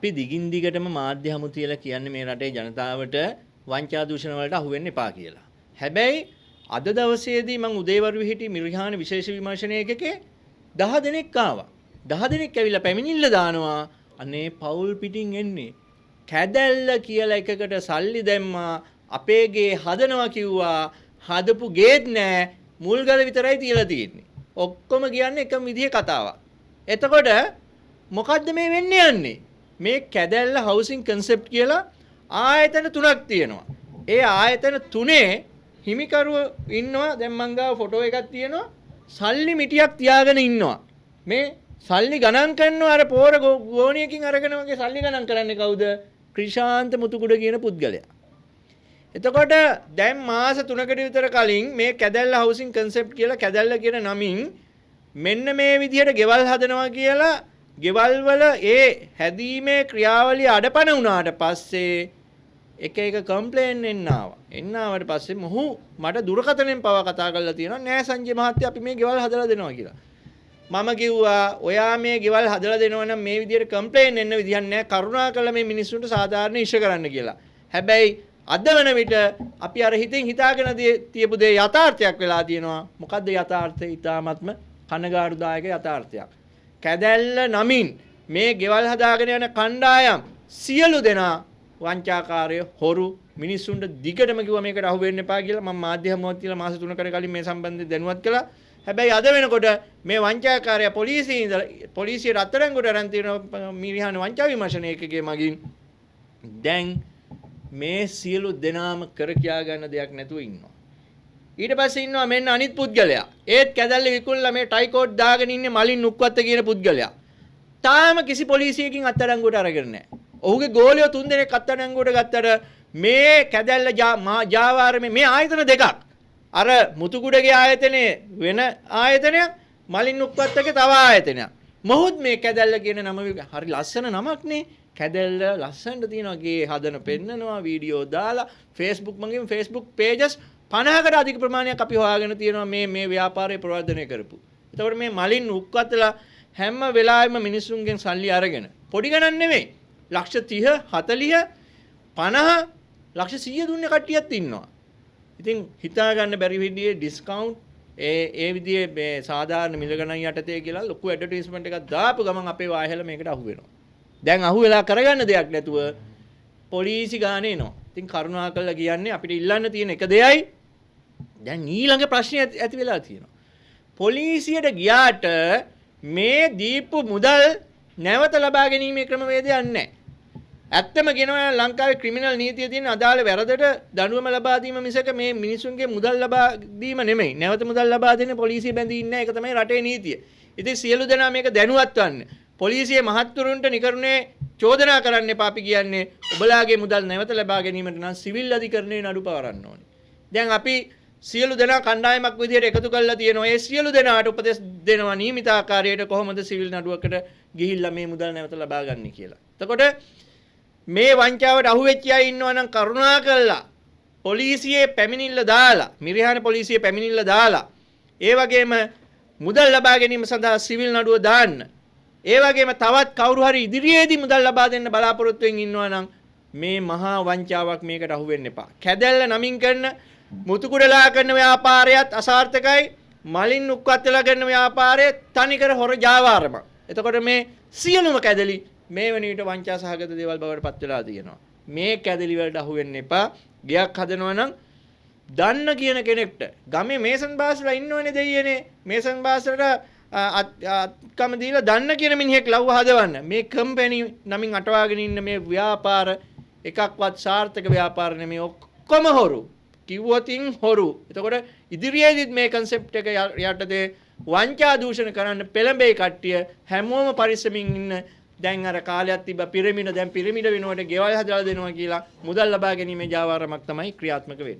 අපි දිගින් දිගටම මාධ්‍ය හමු තියලා කියන්නේ මේ රටේ ජනතාවට වංචා දූෂණ වලට අහු වෙන්න එපා කියලා. හැබැයි අද දවසේදී මම උදේවරු හිටි මිරිහාන විශේෂ විමර්ශනයකකේ 10 දෙනෙක් ආවා. 10 දෙනෙක් ඇවිල්ලා පැමිණිල්ල දානවා. අනේ පවුල් පිටින් එන්නේ. කැදැල්ල කියලා එකකට සල්ලි දැම්මා. අපේ ගේ හදනවා කිව්වා. හදපු ගේත් නෑ. මුල්ගල විතරයි තියලා තියෙන්නේ. ඔක්කොම කියන්නේ එකම විදිහේ කතාවක්. එතකොට මොකද්ද මේ වෙන්නේ යන්නේ? මේ කැදැල්ල හවුසින් කන්සෙප්ට් කියලා ආයතන තුනක් තියෙනවා. ඒ ආයතන තුනේ හිමිකරුවෝ ඉන්නවා. දැන් මං ගාව ෆොටෝ එකක් තියෙනවා. සල්ලි මිටියක් තියාගෙන ඉන්නවා. මේ සල්ලි ගණන් කරනවා අර පෝර ගෝණියකින් අරගෙන වගේ සල්ලි ගණන් කරන්නේ කවුද? ක්‍රිෂාන්ත මුතුකුඩ කියන පුද්ගලයා. එතකොට දැන් මාස 3කට විතර කලින් මේ කැදැල්ල හවුසින් කන්සෙප්ට් කියලා කැදැල්ල කියන නමින් මෙන්න මේ විදිහට ගෙවල් හදනවා කියලා ගෙවල් වල ඒ හැදීමේ ක්‍රියාවලිය අඩපණ වුණාට පස්සේ එක එක කම්ප්ලේන් එන්න ආවා. එන්න ආවට පස්සේ මොහු මට දුරකථනයෙන් පවා කතා කරලා තියෙනවා නෑ සංජය මහත්තයා අපි මේ ගෙවල් හදලා දෙනවා කියලා. මම කිව්වා ඔයා මේ ගෙවල් හදලා දෙනවා නම් මේ විදිහට කම්ප්ලේන් එන්න විදිහක් නෑ කරුණාකරලා මේ මිනිස්සුන්ට සාධාරණ ඉෂ්‍ය කරන්න කියලා. හැබැයි අද වෙන විට අපි අර හිතින් හිතාගෙන තියපු දේ යථාර්ථයක් වෙලා තියෙනවා. මොකද්ද යථාර්ථය? ඊටාත්ම කනගාටුදායක යථාර්ථයක්. කැදැල්ල නමින් මේ ගෙවල් හදාගෙන යන කණ්ඩායම් සියලු දෙනා වංචාකාරය හොරු මිනිස්සුන්ට දිගටම කිව්වා මේකට අහු වෙන්න එපා කියලා. මම මාධ්‍ය හමුවක් තියලා මාස 3කට කලින් මේ සම්බන්ධයෙන් දැනුවත් කළා. හැබැයි අද වෙනකොට මේ වංචාකාරය පොලිසිය රත්තරන්ගොඩ අරන් තියෙන මිරිහාන වංචා විමර්ශන ඒකකයේ මගින් දැන් මේ සියලු දෙනාම කර කියා ගන්න දෙයක් නැතුව ඉන්නවා. ඊට පස්සේ ඉන්නවා මෙන්න අනිත් පුද්ගලයා. ඒත් කැදැල්ල විකුණලා මේ ටයිකෝඩ් දාගෙන ඉන්නේ මලින් නුක්වත්ත කියන පුද්ගලයා. තාම කිසි පොලිසියකින් අත්අඩංගුවට අරගෙන නැහැ. ඔහුගේ ගෝලියෝ 3 දෙනෙක් අත්අඩංගුවට ගත්තට මේ කැදැල්ල ජාවාරමේ මේ ආයතන දෙකක්. අර මුතුකුඩගේ ආයතනයේ වෙන ආයතනයක් මලින් නුක්වත්තගේ තව ආයතනයක්. මොහොත් මේ කැදැල්ල කියන නම හරි ලස්සන නමක් නේ. කැදැල්ල ලස්සනට තියෙනවා. ගේ හදන පෙන්නනවා වීඩියෝ දාලා Facebook මගින් Facebook pages 50කට අධික ප්‍රමාණයක් අපි හොයාගෙන තියෙනවා මේ ව්‍යාපාරය ප්‍රවර්ධනය කරපු. එතකොට මේ මලින් උක්කතලා හැම වෙලාවෙම මිනිස්සුන්ගෙන් සල්ලි අරගෙන පොඩි ගණන් නෙමෙයි. ලක්ෂ 30, 40, 50, ලක්ෂ 100 දුන්නේ කට්ටියක් ඉන්නවා. ඉතින් හිතා ගන්න බැරි විදිහේ ඩිස්කවුන්ට් ඒ විදිහේ මේ සාධාරණ මිල ගණන් යටතේ කියලා ලොකු ඇඩ්වර්ටයිස්මන්ට් එකක් දාපු ගමන් අපේ වායහල මේකට අහු වෙනවා. දැන් අහු වෙලා කරගන්න දෙයක් නැතුව පොලිසි ගානේ එනවා. ඉතින් කරුණාකරලා කියන්නේ අපිට ඉල්ලන්න තියෙන එක දෙයයි දැන් ඊළඟ ප්‍රශ්නේ ඇති වෙලා තියෙනවා. පොලිසියට ගියාට මේ දීපු මුදල් නැවත ලබා ගැනීමේ ක්‍රමවේදයක් නැහැ. ඇත්තම කියනවා ලංකාවේ ක්‍රිමිනල් නීතියේ තියෙන අදාළ වැරදට දඬුවම ලබා දීම මිසක මේ මිනිසුන්ගේ මුදල් ලබා දීම නෙමෙයි. නැවත මුදල් ලබා දෙන්න පොලිසිය බැඳී ඉන්නේ. ඒක තමයි රටේ නීතිය. ඉතින් සියලු දෙනා මේක දැනුවත් වන්න. පොලිසිය මහත්තුරුන්ට නිකරුණේ චෝදනා කරන්න එපා. අපි කියන්නේ ඔබලාගේ මුදල් නැවත ලබා ගැනීමට නම් සිවිල් අධිකරණයේ නඩු පවරන්න ඕනේ. දැන් අපි සියලු දෙනා කණ්ඩායමක් විදිහට එකතු කරලා තියෙනවා. ඒ සියලු දෙනාට උපදෙස් දෙනවා නියමිත ආකාරයට කොහොමද සිවිල් නඩුවකට ගිහිල්ලා මේ මුදල් නැවත ලබා ගන්න කියලා. එතකොට මේ වංචාවට අහු වෙච්ච අය ඉන්නවා නම් කරුණාකරලා පොලිසියේ පැමිණිල්ල දාලා මිරිහාන පොලිසියේ පැමිණිල්ල දාලා ඒ වගේම මුදල් ලබා ගැනීම සඳහා සිවිල් නඩුව දාන්න. ඒ වගේම තවත් කවුරු හරි ඉදිරියේදී මුදල් ලබා දෙන්න බලාපොරොත්තු වෙමින් ඉන්නවා නම් මේ මහා වංචාවක් මේකට අහු වෙන්න එපා. කැදැල්ල නමින් කරන මුතුකුඩලා කරන ව්‍යාපාරයත් අසාර්ථකයි. මලින් උක්කත්තලා කරන ව්‍යාපාරය තනිකර හොර ජාවාරමක්. එතකොට මේ සියලුම කැදලි මේ වෙන විට වංචා සහගත දේවල් බවට පත් වෙලා තියෙනවා. මේ කැදලි වලට අහු වෙන්න එපා. ගයක් හදනවා නම් දන්න කියන කෙනෙක්ට ගමේ මේසන් බාස්ලා ඉන්නවනේ දෙයියනේ. මේසන් බාස්ලට අත්කම දීලා දන්න කියන මිනිහෙක් ලව්ව හදවන්න. මේ කම්පැනි නමින් අටවාගෙන ඉන්න මේ ව්‍යාපාර එකක්වත් සාර්ථක ව්‍යාපාර නෙමෙයි. ඔක්කොම හොරු. කිව්වොතින් හොරු. එතකොට ඉදිරියේදීත් මේ concept එක යටතේ වංචා දූෂණ කරන්න පෙළඹේ කට්ටිය හැමෝම පරිස්සමින් ඉන්න. දැන් අර කාලයක් තිබ්බ පිරමිඩ දැන් පිරමිඩ වෙනුවට ගෙවල් හදලා දෙනවා කියලා මුදල් ලබා ගැනීමේ ජාවාරමක් තමයි ක්‍රියාත්මක වෙන්නේ.